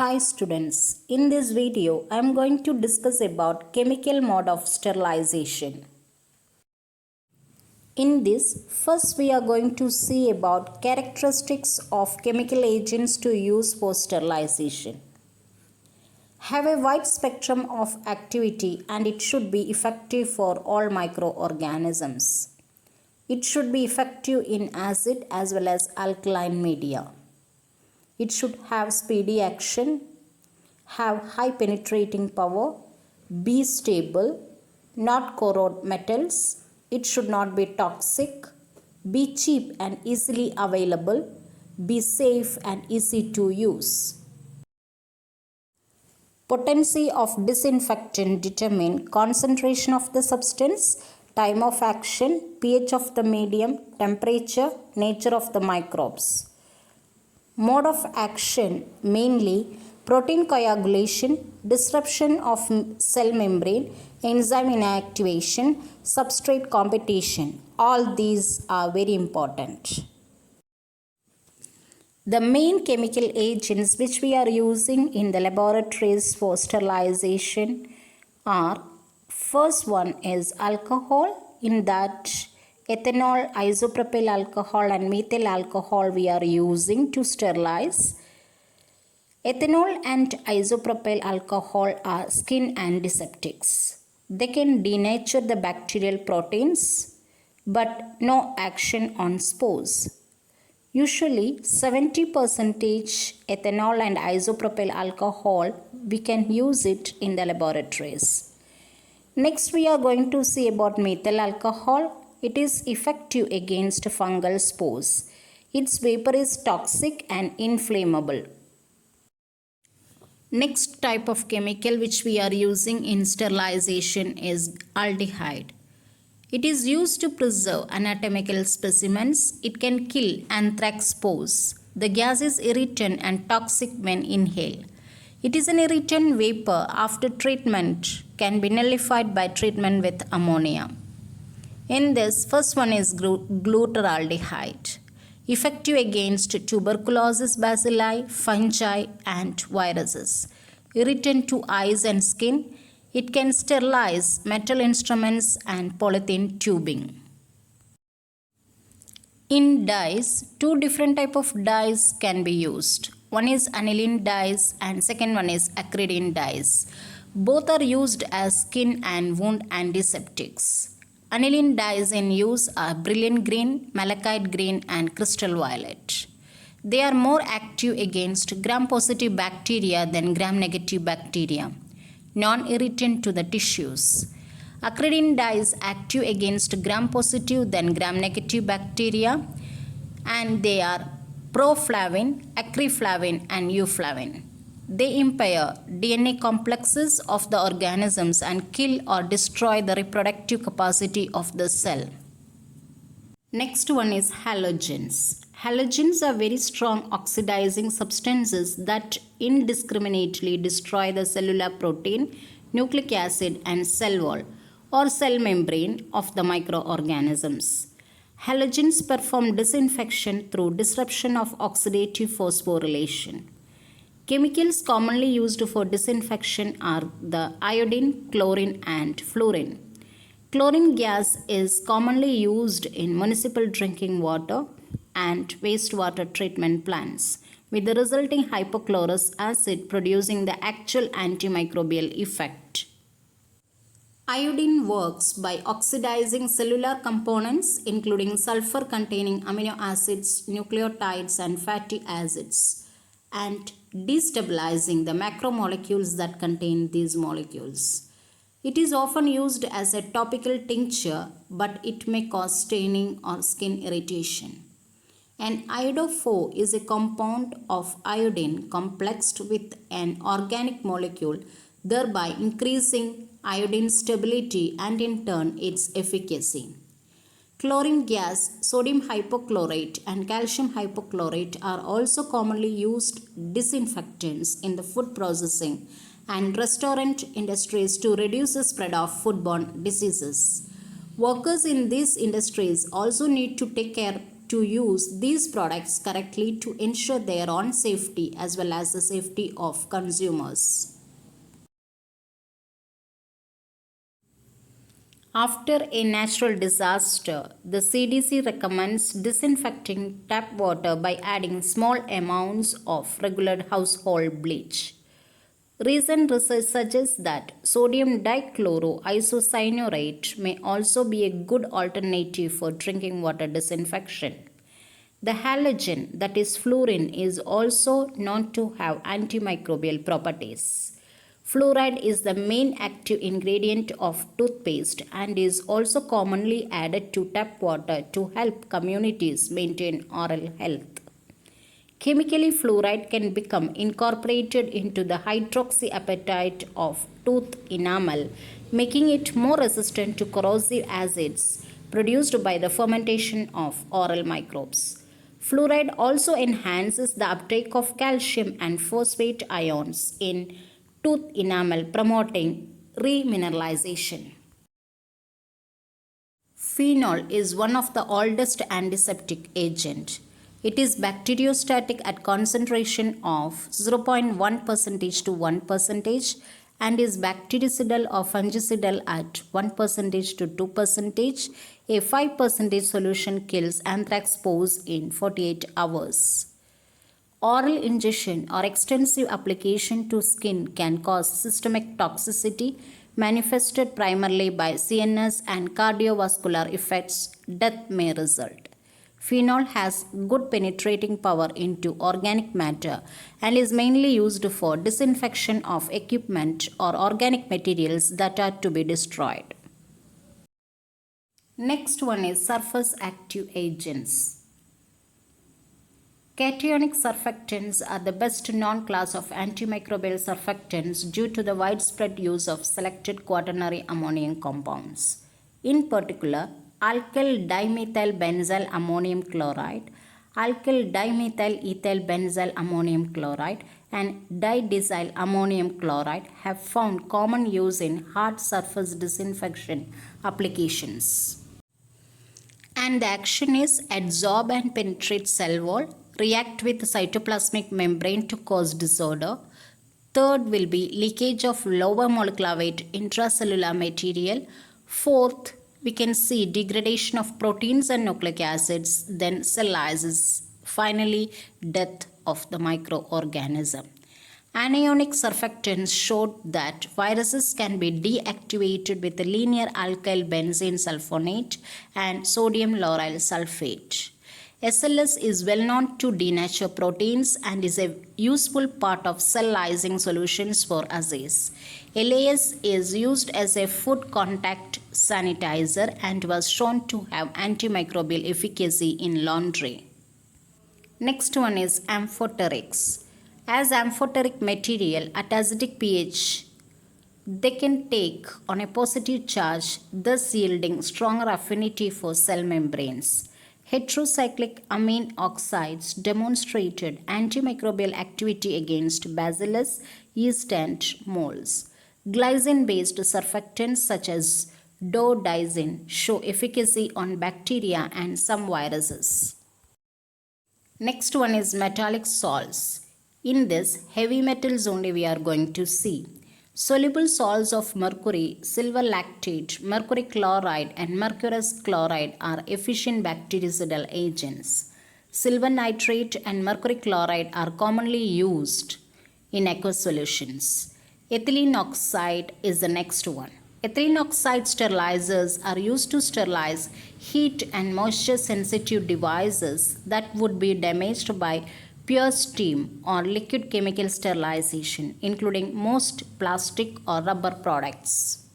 Hi students, in this video I am going to discuss about chemical mode of sterilization. In this, first we are going to see about characteristics of chemical agents to use for sterilization. Have a wide spectrum of activity and it should be effective for all microorganisms. It should be effective in acid as well as alkaline media. It should have speedy action, have high penetrating power, be stable, not corrode metals, it should not be toxic, be cheap and easily available, be safe and easy to use. Potency of disinfectant determine concentration of the substance, time of action, pH of the medium, temperature, nature of the microbes. Mode of action mainly protein coagulation, disruption of cell membrane, enzyme inactivation, substrate competition. All these are very important. The main chemical agents which we are using in the laboratories for sterilization are, first one is alcohol. In that, ethanol, isopropyl alcohol and methyl alcohol we are using to sterilize. Ethanol and isopropyl alcohol are skin antiseptics. They can denature the bacterial proteins but no action on spores. Usually 70% ethanol and isopropyl alcohol we can use it in the laboratories. Next we are going to see about methyl alcohol. It is effective against fungal spores. Its vapor is toxic and inflammable. Next type of chemical which we are using in sterilization is aldehyde. It is used to preserve anatomical specimens. It can kill anthrax spores. The gas is irritant and toxic when inhaled. It is an irritant vapor after treatment, can be nullified by treatment with ammonia. In this, first one is glutaraldehyde, effective against tuberculosis bacilli, fungi and viruses. Irritant to eyes and skin. It can sterilize metal instruments and polythene tubing. In dyes, two different types of dyes can be used. One is aniline dyes and second one is acridine dyes. Both are used as skin and wound antiseptics. Aniline dyes in use are brilliant green, malachite green and crystal violet. They are more active against gram-positive bacteria than gram-negative bacteria, non-irritant to the tissues. Acridine dyes active against gram-positive than gram-negative bacteria and they are proflavin, acriflavin and euflavin. They impair DNA complexes of the organisms and kill or destroy the reproductive capacity of the cell. Next one is halogens. Halogens are very strong oxidizing substances that indiscriminately destroy the cellular protein, nucleic acid and cell wall or cell membrane of the microorganisms. Halogens perform disinfection through disruption of oxidative phosphorylation. Chemicals commonly used for disinfection are the iodine, chlorine and fluorine. Chlorine gas is commonly used in municipal drinking water and wastewater treatment plants, with the resulting hypochlorous acid producing the actual antimicrobial effect. Iodine works by oxidizing cellular components including sulfur-containing amino acids, nucleotides and fatty acids, and destabilizing the macromolecules that contain these molecules. It is often used as a topical tincture, but it may cause staining or skin irritation. An iodophore is a compound of iodine complexed with an organic molecule, thereby increasing iodine stability and in turn its efficacy. Chlorine gas, sodium hypochlorite and calcium hypochlorite are also commonly used disinfectants in the food processing and restaurant industries to reduce the spread of foodborne diseases. Workers in these industries also need to take care to use these products correctly to ensure their own safety as well as the safety of consumers. After a natural disaster, the CDC recommends disinfecting tap water by adding small amounts of regular household bleach. Recent research suggests that sodium dichloroisocyanurate may also be a good alternative for drinking water disinfection. The halogen, that is fluorine, is also known to have antimicrobial properties. Fluoride is the main active ingredient of toothpaste and is also commonly added to tap water to help communities maintain oral health. Chemically, fluoride can become incorporated into the hydroxyapatite of tooth enamel, making it more resistant to corrosive acids produced by the fermentation of oral microbes. Fluoride also enhances the uptake of calcium and phosphate ions in tooth enamel, promoting remineralization. Phenol is one of the oldest antiseptic agent. It is bacteriostatic at concentration of 0.1% to 1% and is bactericidal or fungicidal at 1% to 2%. A 5% solution kills anthrax spores in 48 hours. Oral ingestion or extensive application to skin can cause systemic toxicity manifested primarily by CNS and cardiovascular effects. Death may result. Phenol has good penetrating power into organic matter and is mainly used for disinfection of equipment or organic materials that are to be destroyed. Next one is surface active agents. Cationic surfactants are the best known class of antimicrobial surfactants due to the widespread use of selected quaternary ammonium compounds. In particular, alkyl dimethyl benzyl ammonium chloride, alkyl dimethyl ethyl benzyl ammonium chloride, and didecyl ammonium chloride have found common use in hard surface disinfection applications. And the action is adsorb and penetrate cell wall, react with cytoplasmic membrane to cause disorder. Third will be leakage of lower molecular weight intracellular material. Fourth, we can see degradation of proteins and nucleic acids, then cell lysis. Finally, death of the microorganism. Anionic surfactants showed that viruses can be deactivated with linear alkyl benzene sulfonate and sodium lauryl sulfate. SLS is well known to denature proteins and is a useful part of cell lysing solutions for assays. LAS is used as a food contact sanitizer and was shown to have antimicrobial efficacy in laundry. Next one is amphoterics. As amphoteric material at acidic pH, they can take on a positive charge, thus yielding stronger affinity for cell membranes. Heterocyclic amine oxides demonstrated antimicrobial activity against bacillus, yeast, and molds. Glycine-based surfactants such as dodizine show efficacy on bacteria and some viruses. Next one is metallic salts. In this, heavy metals only we are going to see. Soluble salts of mercury, silver lactate, mercury chloride and mercurous chloride are efficient bactericidal agents. Silver nitrate and mercury chloride are commonly used in aqueous solutions. Ethylene oxide is the next one. Ethylene oxide sterilizers are used to sterilize heat and moisture sensitive devices that would be damaged by pure steam or liquid chemical sterilization, including most plastic or rubber products.